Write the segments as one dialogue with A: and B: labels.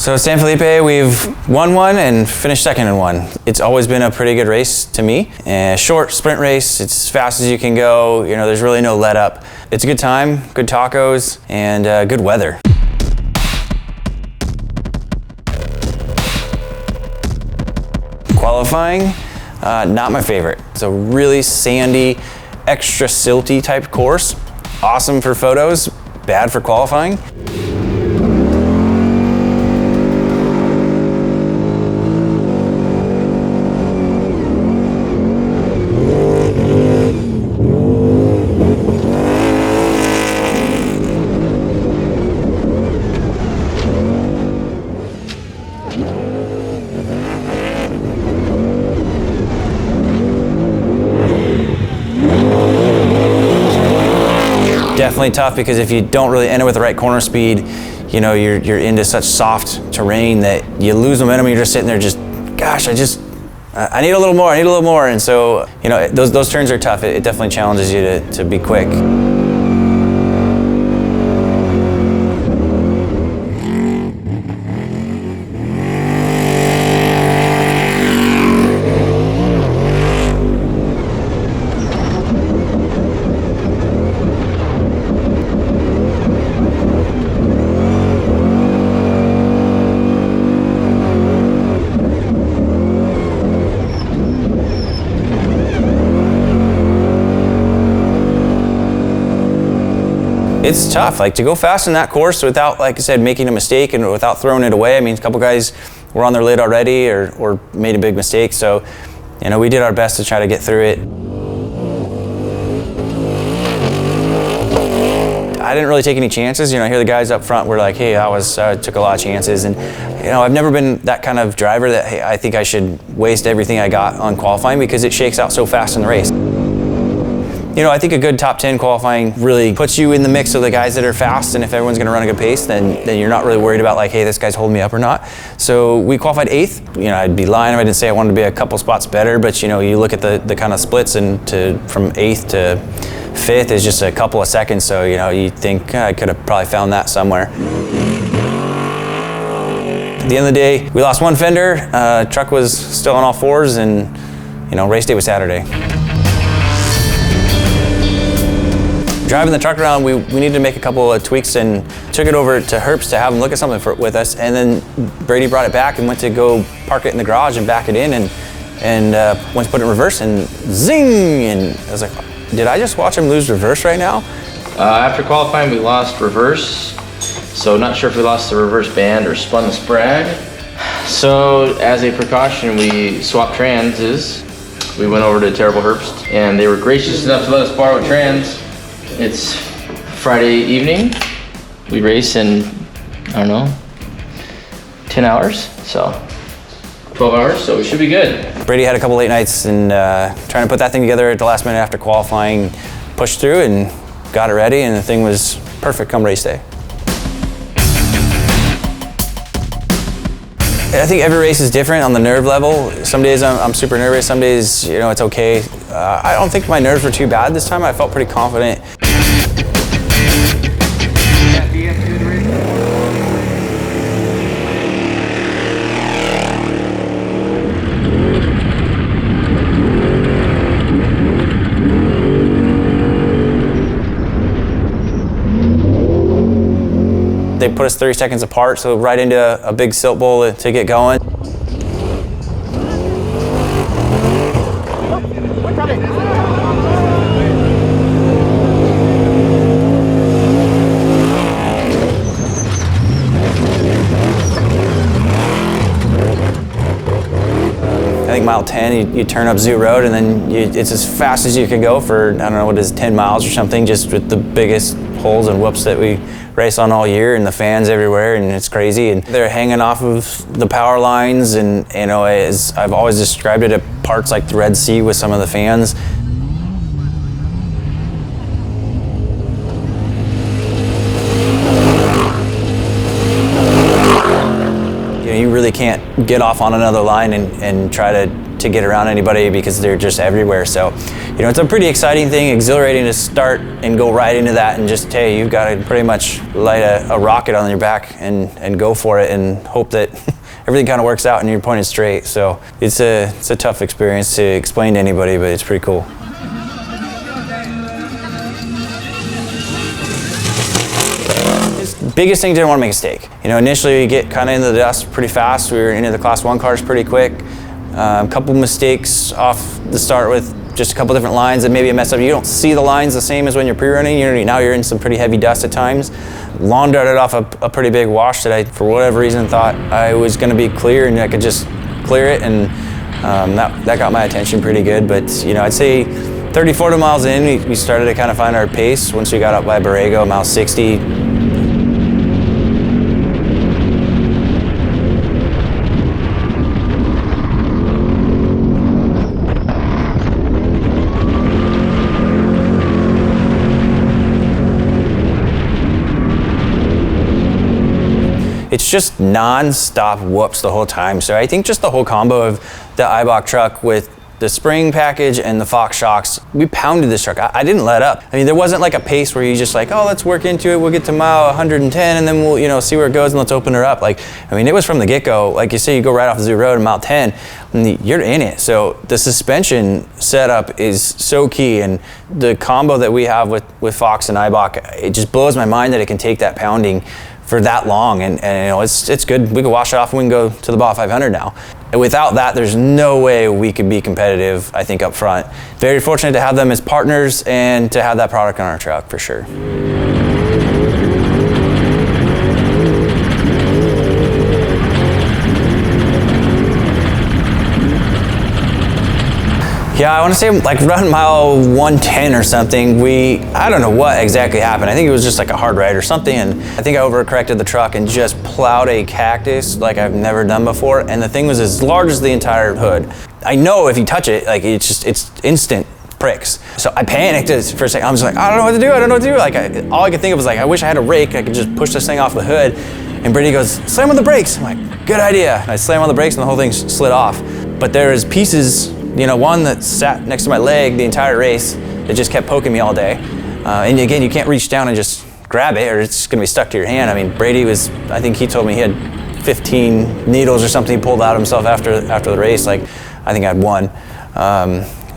A: So San Felipe, we've won one and finished second in one. It's always been a pretty good race to me. Short sprint race, it's as fast as you can go. You know, there's really no let up. It's a good time, good tacos, and good weather. Qualifying, not my favorite. It's a really sandy, extra silty type course. Awesome for photos, bad for qualifying. Definitely tough, because if you don't really end it with the right corner speed, you know, you're into such soft terrain that you lose momentum and you're just sitting there just, gosh, I need a little more, and so, you know, those turns are tough. It definitely challenges you to be quick. It's tough, like to go fast in that course without, like I said, making a mistake and without throwing it away. I mean, a couple guys were on their lid already or made a big mistake. So, you know, we did our best to try to get through it. I didn't really take any chances. You know, I hear the guys up front were like, hey, took a lot of chances. And, you know, I've never been that kind of driver that, hey, I think I should waste everything I got on qualifying, because it shakes out so fast in the race. You know, I think a good top 10 qualifying really puts you in the mix of the guys that are fast, and if everyone's gonna run a good pace, then you're not really worried about like, hey, this guy's holding me up or not. So we qualified 8th. You know, I'd be lying if I didn't say I wanted to be a couple spots better, but you know, you look at the kind of splits, and from 8th to 5th is just a couple of seconds, so you know, you think I could have probably found that somewhere. At the end of the day, we lost one fender, truck was still on all fours, and you know, race day was Saturday. Driving the truck around, we needed to make a couple of tweaks and took it over to Herps to have them look at something with us, and then Brady brought it back and went to go park it in the garage and back it in, and went to put it in reverse, and zing! And I was like, did I just watch him lose reverse right now?
B: After qualifying, we lost reverse, so not sure if we lost the reverse band or spun the sprag. So as a precaution, we swapped transes. We went over to Terrible Herbst, and they were gracious enough to let us borrow trans. It's Friday evening. We race in, I don't know, 10 hours, so 12 hours, so we should be good.
A: Brady had a couple late nights, and trying to put that thing together at the last minute after qualifying, pushed through and got it ready, and the thing was perfect come race day. I think every race is different on the nerve level. Some days I'm super nervous, some days, you know, it's okay. I don't think my nerves were too bad this time. I felt pretty confident. They put us 30 seconds apart, so right into a big silt bowl to get going. I think mile 10, you turn up Zoo Road, and then it's as fast as you can go for, I don't know, what is 10 miles or something, just with the biggest holes and whoops that we race on all year, and the fans everywhere, and it's crazy. And they're hanging off of the power lines, and you know, as I've always described it, at parts like the Red Sea with some of the fans. You know, you really can't get off on another line and try to to get around anybody because they're just everywhere. So, you know, it's a pretty exciting thing, exhilarating to start and go right into that and just, hey, you've got to pretty much light a rocket on your back and go for it and hope that everything kind of works out and you're pointed straight. So it's a tough experience to explain to anybody, but it's pretty cool. Biggest thing, didn't want to make a mistake. You know, initially you get kind of into the dust pretty fast. We were into the Class 1 cars pretty quick. A couple mistakes off the start with just a couple different lines and maybe a mess up. You don't see the lines the same as when you're pre-running. Now you're in some pretty heavy dust at times. Lawn darted off a pretty big wash that I, for whatever reason, thought I was going to be clear and I could just clear it, and that got my attention pretty good. But, you know, I'd say 30, 40 miles in, we started to kind of find our pace. Once we got up by Borrego, mile 60, it's just non-stop whoops the whole time. So I think just the whole combo of the Eibach truck with the spring package and the Fox shocks, we pounded this truck. I didn't let up. I mean, there wasn't like a pace where you just like, oh, let's work into it. We'll get to mile 110 and then we'll, you know, see where it goes and let's open her up. Like, I mean, it was from the get-go. Like you say, you go right off the road at mile 10 and you're in it. So the suspension setup is so key, and the combo that we have with Fox and Eibach, it just blows my mind that it can take that pounding for that long, and you know, it's good. We can wash it off and we can go to the Baja 500 now. And without that, there's no way we could be competitive, I think, up front. Very fortunate to have them as partners and to have that product on our truck, for sure. Yeah, I want to say like around mile 110 or something, I don't know what exactly happened. I think it was just like a hard ride or something, and I think I overcorrected the truck and just plowed a cactus like I've never done before, and the thing was as large as the entire hood. I know if you touch it, like it's instant pricks. So I panicked for a second. I was like, I don't know what to do, I don't know what to do. Like all I could think of was like, I wish I had a rake, I could just push this thing off the hood. And Brady goes, slam on the brakes. I'm like, good idea. I slam on the brakes and the whole thing slid off. But there is pieces, you know, one that sat next to my leg the entire race that just kept poking me all day. And again, you can't reach down and just grab it or it's gonna be stuck to your hand. I mean, Brady was, I think he told me he had 15 needles or something he pulled out himself after the race. Like, I think I had one.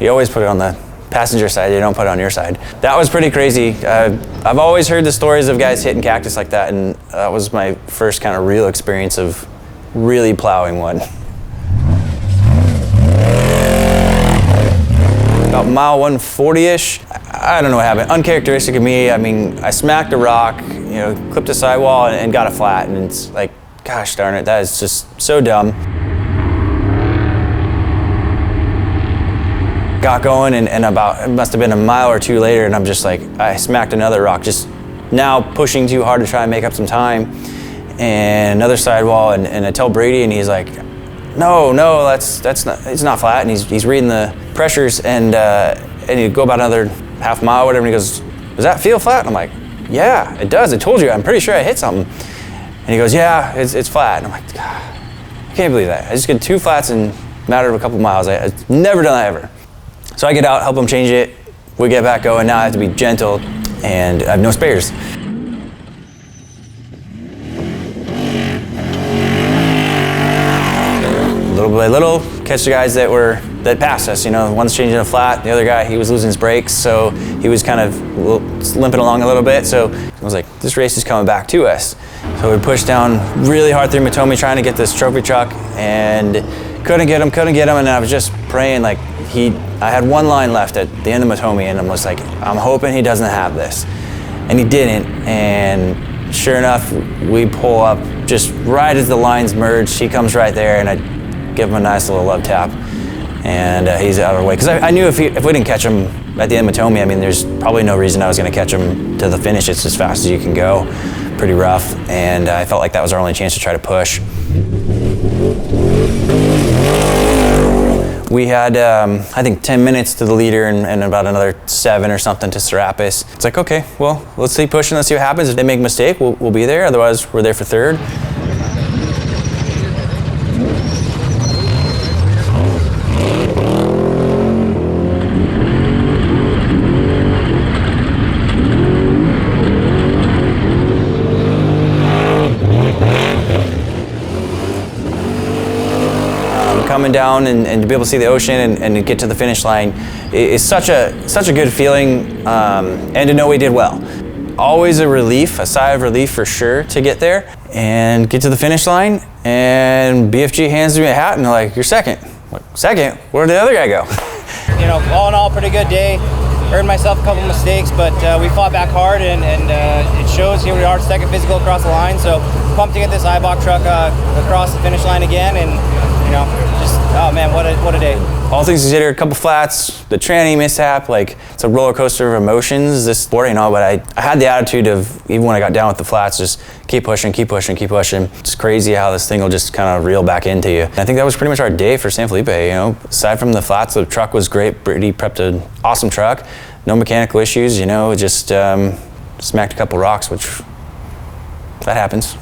A: You always put it on the passenger side, you don't put it on your side. That was pretty crazy. I've always heard the stories of guys hitting cactus like that, and that was my first kind of real experience of really plowing one. About mile 140-ish, I don't know what happened. Uncharacteristic of me. I mean, I smacked a rock, you know, clipped a sidewall and got it flat, and it's like, gosh darn it, that is just so dumb. Got going, and about, it must have been a mile or two later, and I'm just like, I smacked another rock, just now pushing too hard to try and make up some time, and another sidewall, and I tell Brady, and he's like, no, that's not, it's not flat, and he's reading the pressures, and you go about another half mile or whatever, and he goes, does that feel flat? And I'm like, yeah, it does, I told you, I'm pretty sure I hit something. And he goes, yeah, it's flat. And I'm like, God, I can't believe that. I just get two flats in a matter of a couple miles. I've never done that ever. So I get out, help them change it, we get back going. Now I have to be gentle, and I have no spares. Little by little, catch the guys that passed us. You know, one's changing a flat, the other guy, he was losing his brakes, so he was kind of limping along a little bit. So I was like, this race is coming back to us. So we pushed down really hard through Matome trying to get this trophy truck, and couldn't get him, and I was just praying like I had one line left at the end of Matome, and I'm just like, I'm hoping he doesn't have this. And he didn't, and sure enough, we pull up just right as the lines merge. He comes right there, and I give him a nice little love tap, and he's out of the way. Because I knew if we didn't catch him at the end of Matome, I mean, there's probably no reason I was going to catch him to the finish. It's as fast as you can go, pretty rough, and I felt like that was our only chance to try to push. We had, I think, 10 minutes to the leader and about another 7 or something to Serapis. It's like, okay, well, let's keep pushing, let's see what happens. If they make a mistake, we'll be there. Otherwise, we're there for third. coming down and to be able to see the ocean and to get to the finish line is such a good feeling, and to know we did well. Always a relief, a sigh of relief for sure to get there and get to the finish line, and BFG hands me a hat and they're like, "You're second." I'm like, "Second? Where did the other guy go?"
C: You know, all in all, pretty good day. Earned myself a couple mistakes, but we fought back hard, and it shows. Here we are, second physical across the line. So pumped to get this IBOC truck across the finish line again, and you know, just oh man, what a day.
A: All things considered, a couple flats, the tranny mishap, like it's a roller coaster of emotions, this sport, you know, but I had the attitude of, even when I got down with the flats, just keep pushing, keep pushing, keep pushing. It's crazy how this thing will just kind of reel back into you. And I think that was pretty much our day for San Felipe, you know. Aside from the flats, the truck was great. Brittany prepped an awesome truck. No mechanical issues, you know, just smacked a couple rocks, which, that happens.